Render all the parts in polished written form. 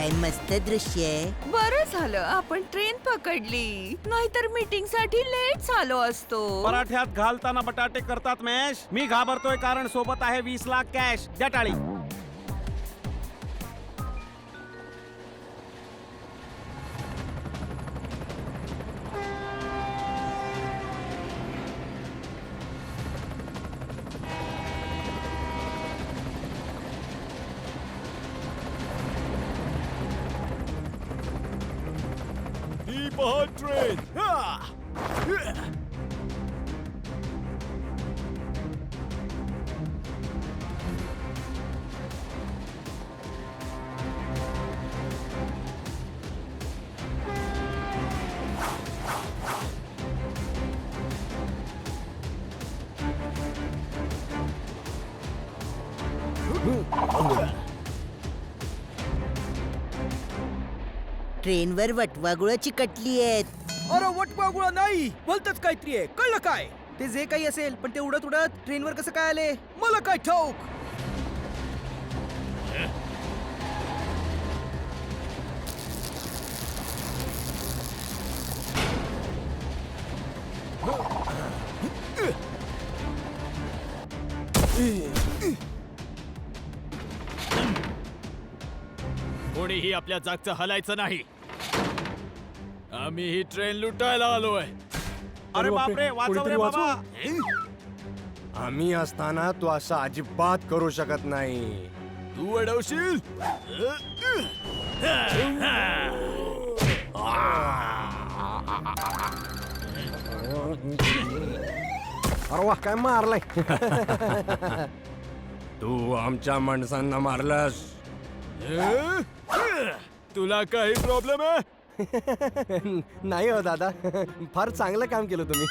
काय मस्त दृश्य आहे. बरं झालं आपण ट्रेन पकडली, नाहीतर मीटिंग साठी लेट झालो असतो. पराठ्यात घालताना बटाटे करतात मॅश. मी घाबरतोय कारण सोबत आहे 20 लाख कॅश. द्या टाळी. ट्रेन ट्रेनवर वटवागुळ चिकटली आहेत. अरे वटवागुळा नाही, भलतच काहीतरी आहे. कळलं काय? ते जे काही असेल, पण ते उडत उडत ट्रेनवर कसं काय आले मला काय ठाऊक. कोणीही आपल्या जागचं हलायचं नाही. आम्ही ही ट्रेन लुटायला आलोय. अरे बापरे, वाचव रे बाबा. आम्ही असताना तू असं अजिबात करू शकत नाही. तू अडवशील. अरे वा, काय मारलाय. तू आमच्या माणसांना मारलास. तुला काही प्रॉब्लेम आहे? नाही हो दादा, फार चांगलं काम केलं तुम्ही.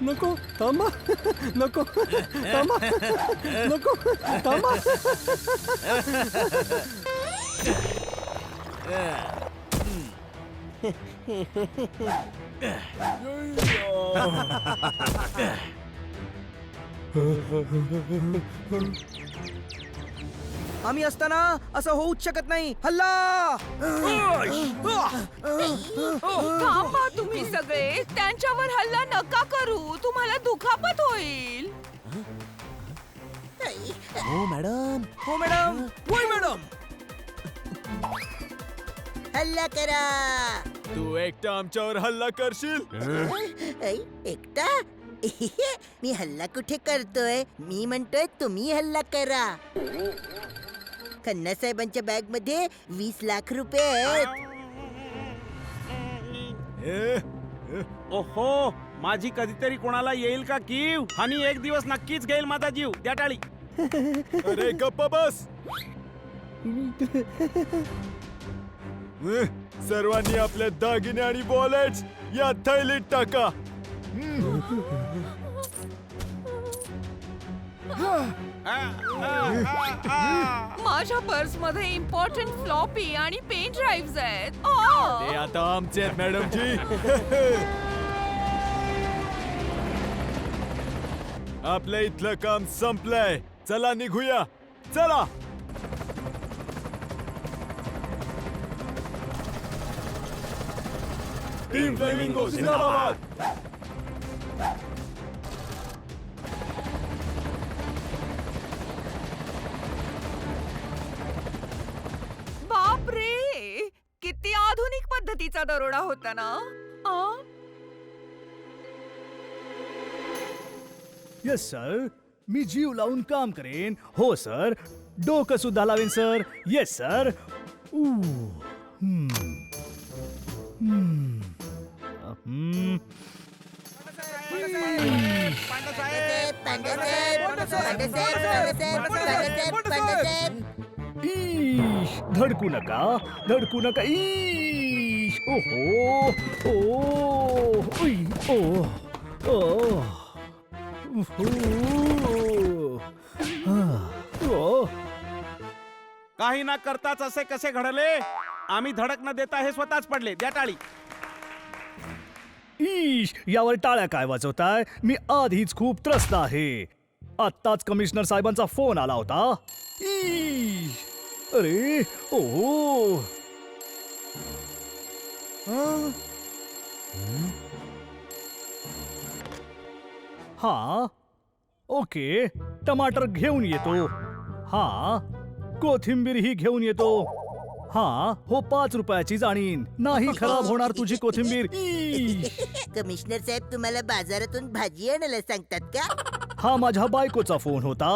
नको थांबा, नको थांबा, नको थांबा. आम्ही असताना असं होऊच शकत नाही. हल्ला. थांबा तुम्ही सगळे, त्यांच्यावर हल्ला नका करू, तुम्हाला दुखापत होईल. हो मॅडम. होय मॅडम. हल्ला करा. तू एकटा आमच्यावर हल्ला करशील? ऐ, एकटा. मी हल्ला कुठे करतोय? मी म्हणतोय तुम्ही हल्ला करा. खन्ना साहेबांच्या बॅग मध्ये 20 लाख रुपये आहेत. ओहो, माझी कधीतरी कोणाला येईल का कीव? आणि एक दिवस नक्कीच घेईल माझा जीव. द्या टाळी. अरे गप्पा बस. सर्वांनी आपले दागिने आणि वॉलेट्स या थैलीत टाका. माझ्या पर्स मध्ये इम्पॉर्टंट फ्लॉपी आणि पेन ड्राईव्ह आहेत. ते आता आमचे आहेत मॅडम जी. आपल्या इथलं काम संपलंय. चला निघूया. चला. टीम फ्लेमिंगो जिंदाबाद. बापरे, किती आधुनिक पद्धतीचा दरोडा होता ना. येस सर, मी जीव लावून काम करेन. हो सर, डोकं सुद्धा लावेन सर. Yes sir. ईश, धडकू नका, धडकू नका. ईश, ओहो, ओ, उई, ओ, ओ, ओ. काही ना करताच असे कसे घडले? आम्ही धडक न देता हे स्वतःच पडले. द्या टाळी. ईश, यावर टाळ्या काय वाजवताय? मी आधीच खूप त्रस्त आहे. आत्ताच कमिशनर साहेबांचा फोन आला होता. ईश, अरे ओ, हा, ओके. टमाटर घेऊन येतो. हा, कोथिंबीर ही घेऊन येतो. हा, हो 5 रुपयाचीच आणीन. नाही खराब होणार तुझी कोथिंबीर. ईश. कमिशनर साहेब तुम्हाला बाजारातून भाजी आणायला सांगतात का? हा माझ्या बायकोचा फोन होता.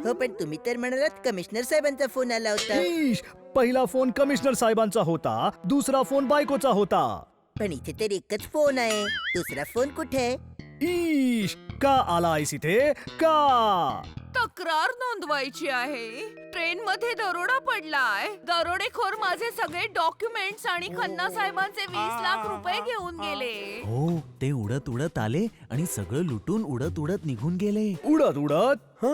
हो पण तुम्ही तर म्हणालात कमिशनर साहेबांचा फोन आला होता. ईश, पहिला फोन कमिशनर साहेबांचा होता, दुसरा फोन बायकोचा होता. पण इथे तर एकच फोन आहे, दुसरा फोन कुठे? ईश, का आलायस इथे का? तक्रार नोंदवायची आहे. ट्रेन मध्ये दरोडा पडलाय. दरोडेखोर माझे सगळे डॉक्युमेंट्स आणि खन्ना साहेबांचे 20 लाख रुपये घेऊन गेले. हो ते उडत उडत आले आणि सगळं लुटून उडत उडत निघून गेले. उडत उडत?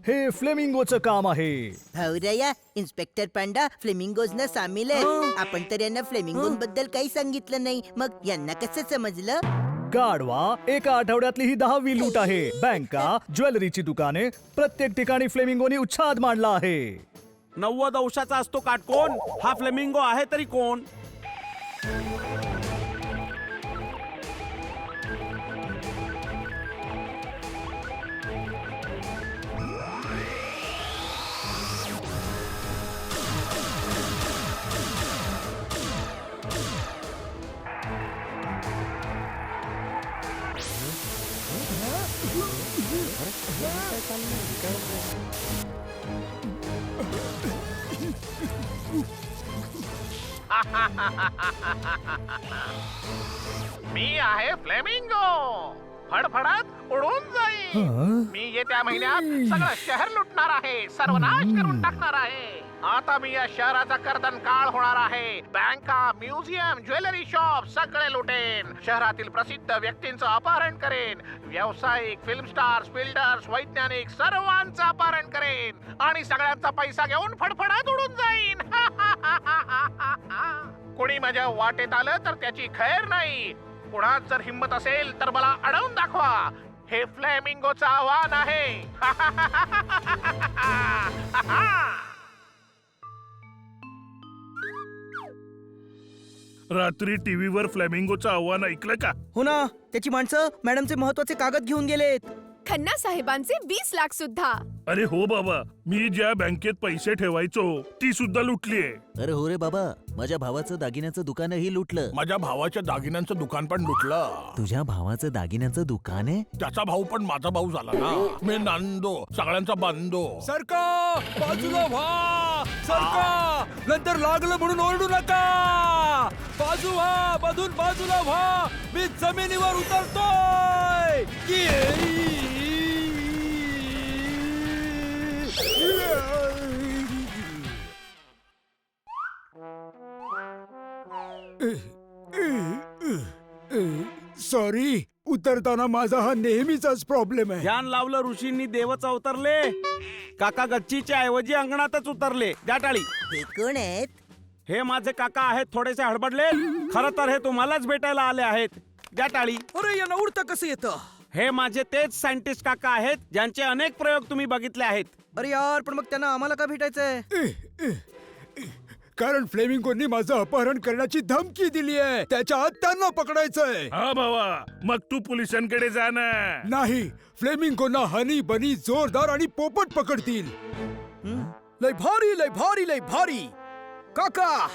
हे फ्लेमिंगोचं काम आहे. भाऊराया, इन्स्पेक्टर पांडा फ्लेमिंगोजना सामील आहे. आपण तर यांना फ्लेमिंगोंबद्दल काही सांगितलं नाही, मग यांना कसं समजलं? गाढवा, एका आठवड्यातली ही 10वी लूट आहे. बँका, ज्वेलरीची दुकाने, प्रत्येक ठिकाणी फ्लेमिंगोनी उच्छाद मांडला आहे. 90 अंशाचा असतो काटकोन. हा फ्लेमिंगो आहे तरी कोण? मी आहे फ्लेमिंगो. फडफडत उडून जाईल. मी येत्या महिन्यात सगळं शहर लुटणार आहे, सर्वनाश करून टाकणार आहे. आता मी या शहराचा कर्दन काळ होणार आहे. बँका, म्युझियम, ज्वेलरी शॉप सगळे लुटेन. शहरातील प्रसिद्ध व्यक्तींचं अपहरण करेन. व्यावसायिक, फिल्म स्टार्स, बिल्डर्स, वैज्ञानिक सर्वांचं अपहरण करेन आणि सगळ्यांचा पैसा घेऊन फडफडत उडून जाईन. कोणी माझ्या वाटेत आलं तर त्याची खैर नाही. कुणात जर हिम्मत असेल तर मला अडवून दाखवा. हे फ्लेमिंगोचं आव्हान आहे. रात्री टीव्हीवर फ्लेमिंगोचं आव्हान ऐकलं का? हो ना, त्याची माणसं मॅडमचे महत्वाचे कागद घेऊन गेलेत. खन्ना साहेबांचे 20 लाख सुद्धा. अरे हो बाबा, मी ज्या बँकेत पैसे ठेवायचो ती सुद्धा लुटलीये. अरे हो रे बाबा, माझ्या भावाचं दागिन्याचं दुकानही लुटलं. माझ्या भावाच्या दागिन्यांचं दुकान पण लुटलं. तुझ्या भावाचं दागिन्याचं दुकान आहे? त्याचा भाऊ पण माझा भाऊ झाला ना. मी नांदो, सगळ्यांचा बांधो. सरका, बाजूला व्हा. सरका, नंतर लागलं म्हणून ओरडू नका. बाजू व्हा, मधून बाजूला व्हा. मी जमिनीवर उतरतोय. सॉरी, उतरताना माझा हा नेहमीचाच प्रॉब्लेम आहे. ध्यान लावलं ऋषींनी देवच अवतरले. काका गच्चीच्या ऐवजी अंगणातच उतरले. द्या टाळी. हे कोण आहेत? हे माझे काका आहेत, थोडेसे हडबडले. खरं तर हे तुम्हालाच भेटायला आले आहेत. द्या टाळी. अरे यांना उडता कसं येतं? हे माझे तेच सायंटिस्ट काका आहेत ज्यांचे अनेक प्रयोग तुम्ही बघितले आहेत. अरे यार, पण मग त्यांना आम्हाला का भेटायचंय? कारण फ्लेमिंगोनी माझं अपहरण करण्याची धमकी दिली आहे. त्याच्या आत त्यांना पकडायचंय. हा भावा, मग तू पोलिसांकडे जा ना. नाही, फ्लेमिंगोना हनी बनी, जोरदार आणि पोपट पकडतील. लय भारी, लय भारी, लय भारी. काका,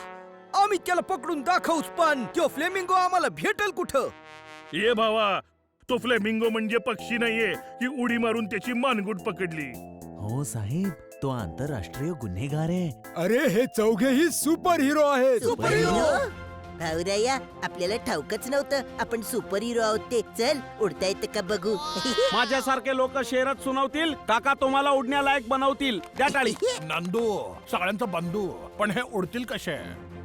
आम्ही त्याला पकडून दाखवूच, पण तो फ्लेमिंगो आम्हाला भेटल कुठं? ये भावा, तो फ्लेमिंगो म्हणजे पक्षी नाहीये की उडी मारून त्याची मानगूट पकडली. हो साहेब, तो आंतरराष्ट्रीय गुन्हेगार आहे. अरे हे चौघेही सुपर हिरो आहेत. Super hero? भाऊराया, आपल्याला ठाऊकच नव्हतं आपण सुपर हिरो आहोत ते. चल, उडता येतं का बघू. माझ्यासारखे लोक शहरात सुनावतील, काका तुम्हाला उडण्यालायक बनवतील. द्या टाळी. नांदो, सगळ्यांचा बंधू. पण हे उडतील कसे?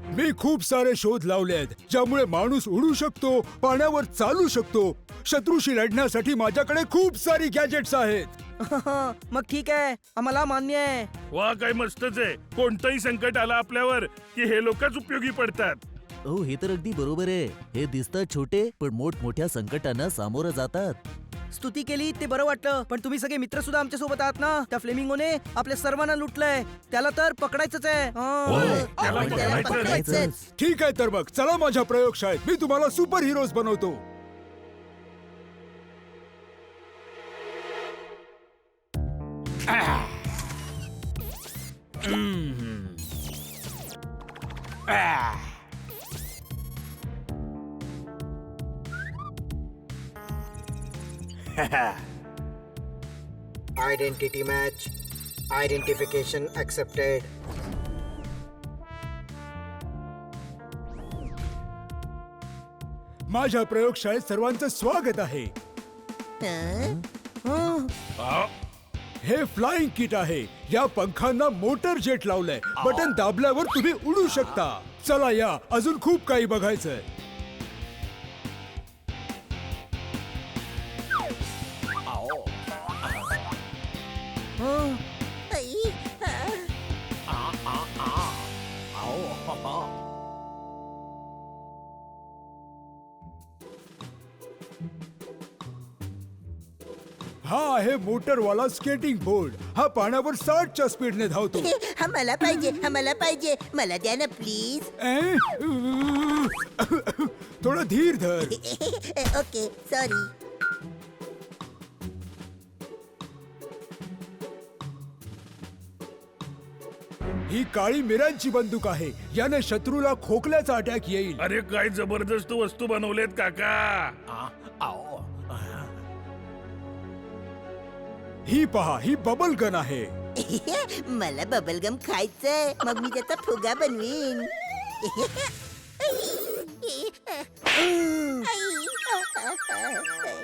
मी खूप सारे शोध लावले आहेत ज्यामुळे माणूस उडू शकतो, पाण्यावर चालू शकतो. शत्रूशी लढण्यासाठी माझ्याकडे खूप सारी गॅजेट्स आहेत. मग ठीक आहे, आम्हाला मान्य आहे. वा, काय मस्तच आहे. कोणतंही संकट आलं आपल्यावर की हे लोकच उपयोगी पडतात. ओ हे तर अगदी बरोबर आहे. हे दिसतात छोटे पण मोठमोठ्या संकटांना सामोरं जातात. स्तुती केली ते बरं वाटलं, पण तुम्ही सगळे मित्र सुद्धा आमच्या सोबत आहात ना. त्या फ्लेमिंगोने आपल्या सर्वांना लुटलंय. त्याला तर पकडायचंच आहे. त्याला आपण त्याला पकडायचंच. पकडायचंच. ठीक आहे तर मग चला माझ्या प्रयोगशाळेत, मी तुम्हाला सुपर हिरोज बनवतो. Identity match. Identification accepted. माझ्या प्रयोगशाळेत सर्वांचं स्वागत आहे. हे फ्लाइंग किट आहे. या पंखांना मोटर जेट लावलंय. बटन दाबल्यावर तुम्ही उडू शकता. चला या, अजून खूप काही बघायचंय. हा आहे मोटरवाला स्केटिंग बोर्ड. हा पाण्यावर 60च्या स्पीडने धावतो. हा मला पाहिजे, हा मला पाहिजे. मला द्या ना प्लीज. थोडं धीर धर. Okay sorry. ही काळी मिरांची बंदूक आहे. याने शत्रूला खोकल्याचा अटॅक येईल. अरे काय जबरदस्त वस्तू बनवलेत काका. ही पहा, ही बबल गन आहे. मला बबलगम खायचंय. मग मी त्याचा फुगा बनवीन.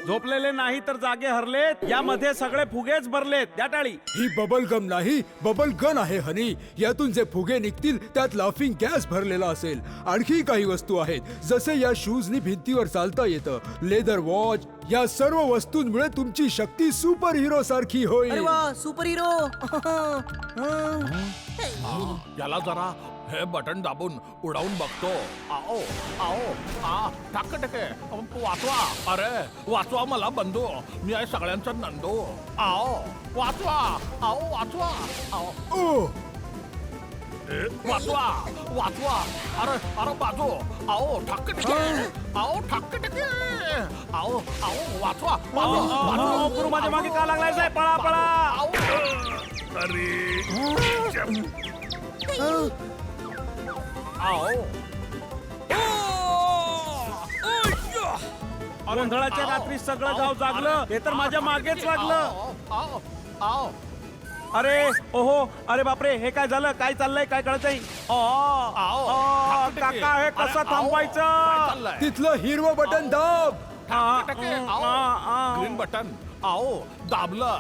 झोपलेले नाही तर जागे हरलेत. यामध्ये सगळे फुगेच भरलेत. द्या टाळी. ही बबल गम नाही, बबल गन आहे हनी. यातून जे फुगे निघतील त्यात लाफिंग गॅस भरलेला असेल. आणखी काही वस्तू आहेत, जसे या शूजनी भिंतीवर चालता येतं. Leather watch. या सर्व वस्तूंमुळे तुमची शक्ती सुपर हिरो सारखी अरे होईल. वा, सुपर हिरो. याला जरा हे बटन दाबून उडवून बघतो. आओ आओ आ टाक टके वाचवा. अरे वाचवा मला बंधू. मी आहे सगळ्यांचा नंदू. आओ वाचवा. आओ वाचवा. आओ ओ, वाचवा वाचवा. अरे अरे बाजू. आओ ठाक टके. आओ ठाक टके. आओ आओ वाचवा. अहो, गुरु माझ्या मागे का लागलाय साहेब? पळा पळा. अरे आओ गोंधळाच्या रात्री सगळं गाव जागलं. हे तर माझ्या मागेच लागलं. आओ आओ अरे ओहो, अरे बापरे, हे काय झालं? काय चाललंय? काय कळत नाही. काका, हे कसं थांबवायचं? तिथलं हिरवं बटन दाब. Green button. आओ दाबलं.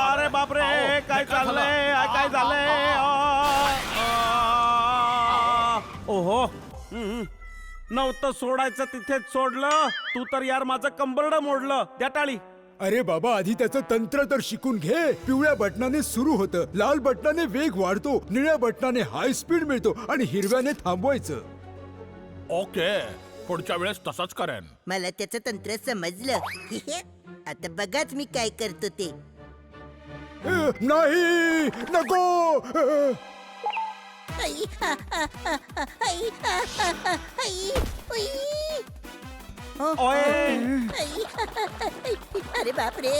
अरे बापरे, काय चाललंय? काय झालंय? ओहो, नव्हतं सोडायचं तिथेच सोडलं. तू तर यार माझं कंबरडं मोडलं. द्या टाळी. अरे बाबा, आधी त्याचं तंत्र तर शिकून घे. पिवळ्या बटनाने सुरू होतं, लाल बटनाने वेग वाढतो, निळ्या बटनाने हाय स्पीड मिळतो आणि हिरव्याने थांबवायचं. ओके, पुढच्या वेळेस तसंच करेन. मला त्याचं तंत्र समजलं. आता बघाच मी काय करतो ते. नाही, नको. ओए, अरे बापरे.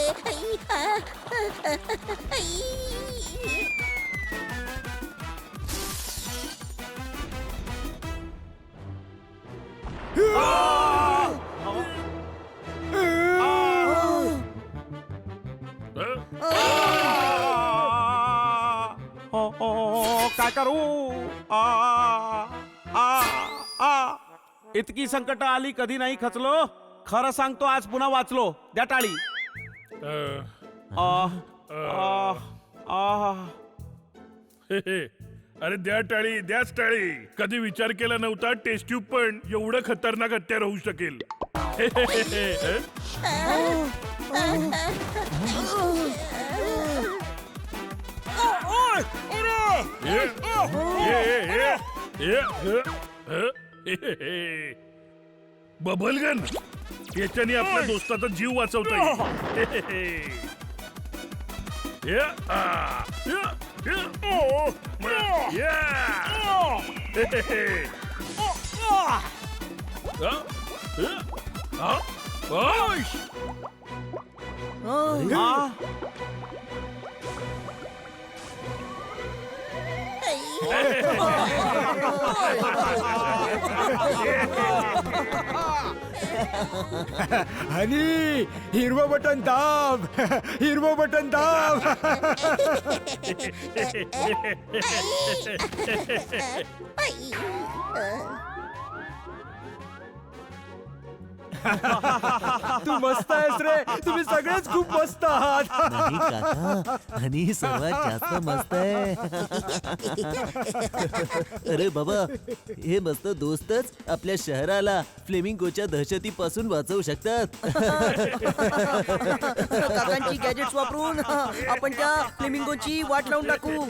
काय करू? इतकी संकट आली कधी नाही खचलो. खरं सांगतो, आज पुन्हा वाचलो. द्या टाळी. अरे द्या टाळी, द्याच टाळी. कधी विचार केला नव्हता टेस्ट ट्यूब पण एवढं खतरनाक हत्यार होऊ शकेल. बबलगन याच्याने आपल्या दोस्ताचा जीव वाचवता येईल. हनी हिरवं बटन दाब हिरवं बटन दाब. तू मस्त आहेस रे. तुम्ही सगळेच खूप मस्त आहात. नाही काका हनी सर्वात जास्त मस्त आहे. अरे बाबा हे मस्त दोस्तच आपल्या शहराला फ्लेमिंगोच्या दहशतीपासून वाचवू शकतात. काकांची गॅजेट्स वापरून आपण त्या फ्लेमिंगोची वाट लावून टाकू.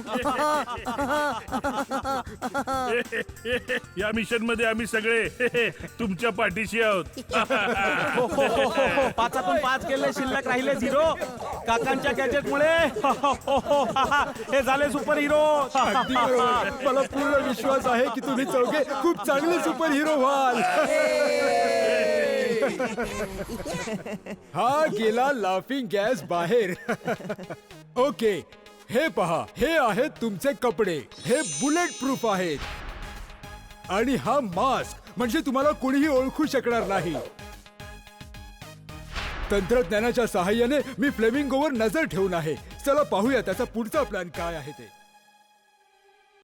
या मिशन मध्ये आम्ही सगळे तुमच्या पाठीशी आहोत. पाचातून 5 केले शिल्लक राहिले 0. काकांच्या गॅजेट मुळे हे झाले सुपर हिरो. अगदी बरोबर. मला पूर्ण विश्वास आहे की तुम्ही चौघे खूप चांगले सुपर हिरो व्हाल. हा गेला लाफिंग गॅस बाहेर. ओके हे पहा हे आहेत तुमचे कपडे. हे बुलेट प्रूफ आहेत. आणि हा मास्क म्हणजे तुम्हाला कोणीही ओळखू शकणार नाही. तंत्रज्ञानाच्या सहाय्याने मी फ्लेमिंगोवर नजर ठेवून आहे. चला पाहूया त्याचा पुढचा प्लॅन काय आहे ते.